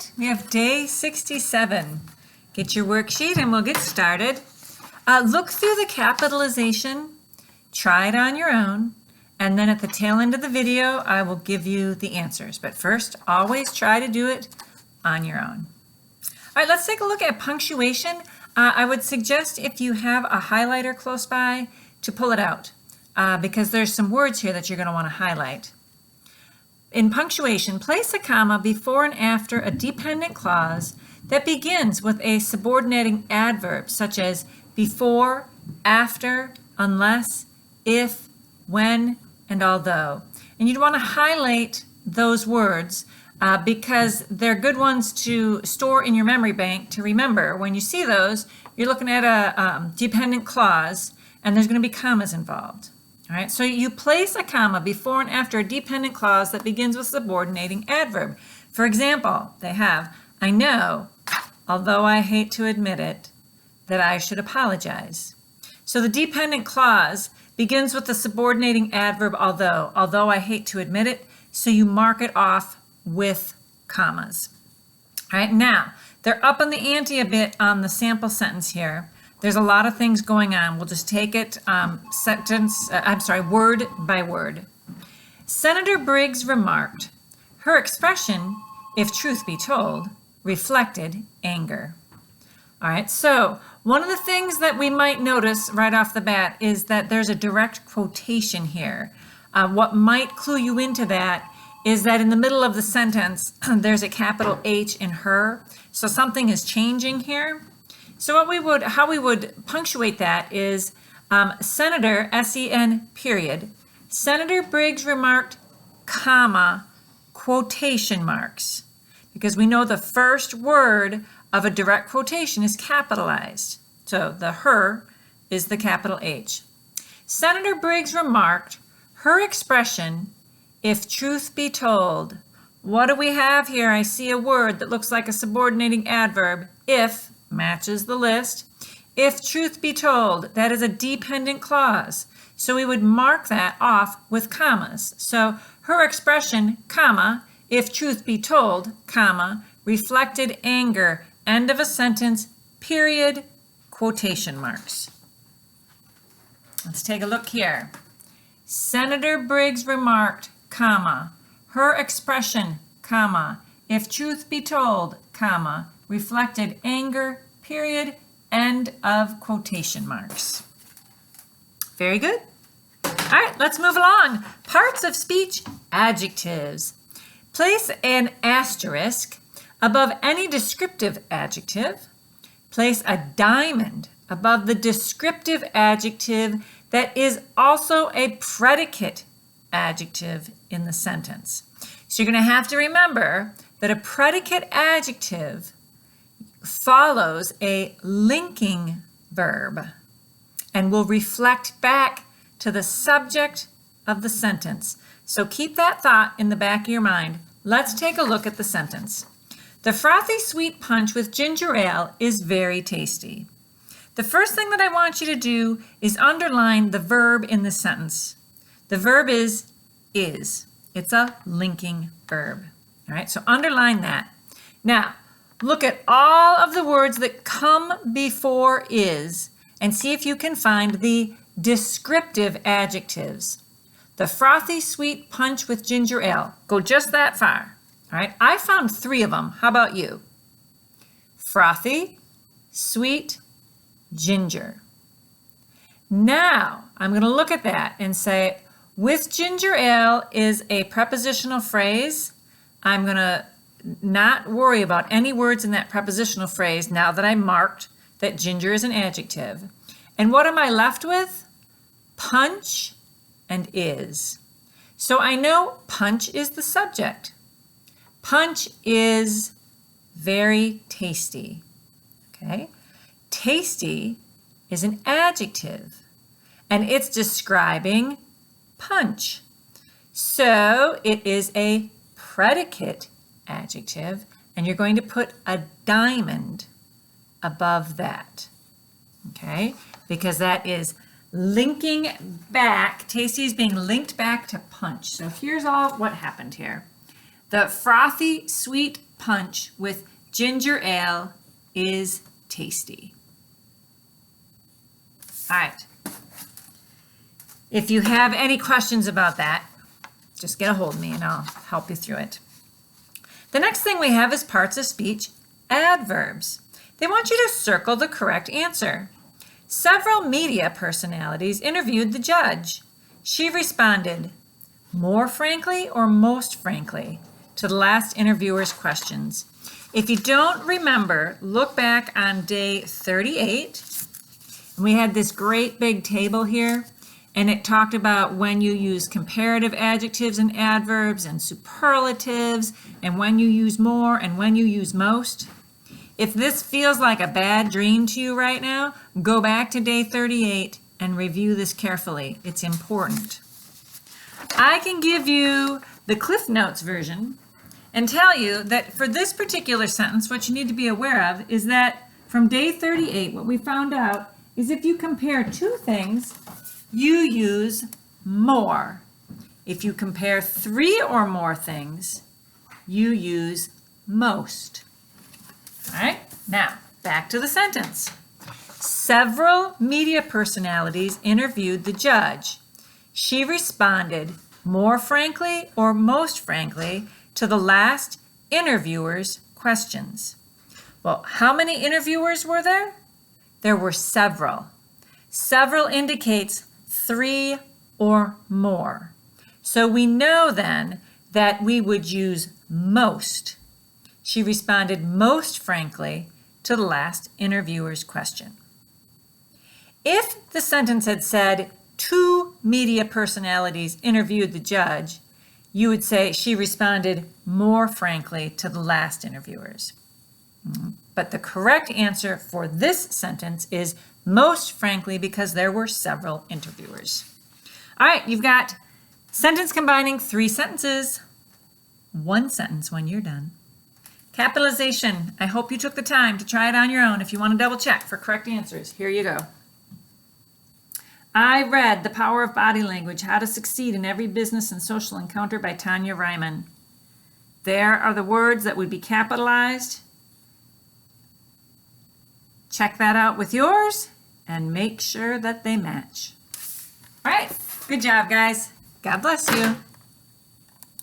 right, we have day 67. Get your worksheet and we'll get started. Look through the capitalization, try it on your own, and then at the tail end of the video, I will give you the answers. But first, always try to do it on your own. All right, let's take a look at punctuation. I would suggest if you have a highlighter close by to pull it out because there's some words here that you're going to want to highlight. In punctuation, place a comma before and after a dependent clause that begins with a subordinating adverb such as before, after, unless, if, when, and although. And you'd want to highlight those words because they're good ones to store in your memory bank to remember. When you see those, you're looking at a dependent clause and there's going to be commas involved. All right, so you place a comma before and after a dependent clause that begins with subordinating adverb. For example, they have, I know, although I hate to admit it, that I should apologize. So the dependent clause begins with the subordinating adverb although I hate to admit it, so you mark it off with commas. All right, now, they're up on the ante a bit on the sample sentence here. There's a lot of things going on. We'll just take it word by word. Senator Briggs remarked, her expression, if truth be told, reflected anger. All right, so one of the things that we might notice right off the bat is that there's a direct quotation here. What might clue you into that is that in the middle of the sentence, there's a capital H in her. So something is changing here. So how we would punctuate that is Senator, S-E-N, period. Senator Briggs remarked, comma, quotation marks. Because we know the first word of a direct quotation is capitalized. So the her is the capital H. Senator Briggs remarked, her expression, if truth be told. What do we have here? I see a word that looks like a subordinating adverb, if, matches the list. If truth be told, that is a dependent clause. So we would mark that off with commas. So her expression, comma, if truth be told, comma, reflected anger, end of a sentence, period, quotation marks. Let's take a look here. Senator Briggs remarked, comma, her expression, comma, if truth be told, comma, reflected anger, period, end of quotation marks. Very good. All right, let's move along. Parts of speech, adjectives. Place an asterisk above any descriptive adjective. Place a diamond above the descriptive adjective that is also a predicate adjective in the sentence. So you're going to have to remember that a predicate adjective follows a linking verb and will reflect back to the subject of the sentence. So keep that thought in the back of your mind. Let's take a look at the sentence. The frothy sweet punch with ginger ale is very tasty. The first thing that I want you to do is underline the verb in the sentence. The verb is. It's a linking verb. All right, so underline that. Now, look at all of the words that come before is and see if you can find the descriptive adjectives. The frothy sweet punch with ginger ale. Go just that far. All right, I found 3 of them. How about you? Frothy, sweet, ginger. Now, I'm going to look at that and say, with ginger ale is a prepositional phrase. I'm going to not worry about any words in that prepositional phrase now that I marked that ginger is an adjective. And what am I left with? Punch and is. So I know punch is the subject. Punch is very tasty. Okay? Tasty is an adjective and it's describing punch. So it is a predicate adjective and you're going to put a diamond above that. Okay? Because that is linking back, tasty is being linked back to punch. So here's all what happened here. The frothy sweet punch with ginger ale is tasty. All right. If you have any questions about that, just get a hold of me and I'll help you through it. The next thing we have is parts of speech, adverbs. They want you to circle the correct answer. Several media personalities interviewed the judge. She responded, more frankly or most frankly, to the last interviewer's questions. If you don't remember, look back on day 38. And we had this great big table here, and it talked about when you use comparative adjectives and adverbs and superlatives, and when you use more and when you use most. If this feels like a bad dream to you right now, go back to day 38 and review this carefully. It's important. I can give you the Cliff Notes version and tell you that for this particular sentence, what you need to be aware of is that from day 38, what we found out is if you compare two things, you use more. If you compare three or more things, you use most. All right, now back to the sentence. Several media personalities interviewed the judge. She responded more frankly or most frankly to the last interviewer's questions. Well, how many interviewers were there? There were several. Several indicates three or more. So we know then that we would use most. She responded most frankly to the last interviewer's question. If the sentence had said, two media personalities interviewed the judge, you would say she responded more frankly to the last interviewers. But the correct answer for this sentence is most frankly because there were several interviewers. All right, you've got sentence combining three sentences, one sentence when you're done. Capitalization. I hope you took the time to try it on your own. If you want to double check for correct answers, here you go. I read The Power of Body Language, How to Succeed in Every Business and Social Encounter by Tanya Ryman. There are the words that would be capitalized. Check that out with yours and make sure that they match. All right, good job, guys. God bless you.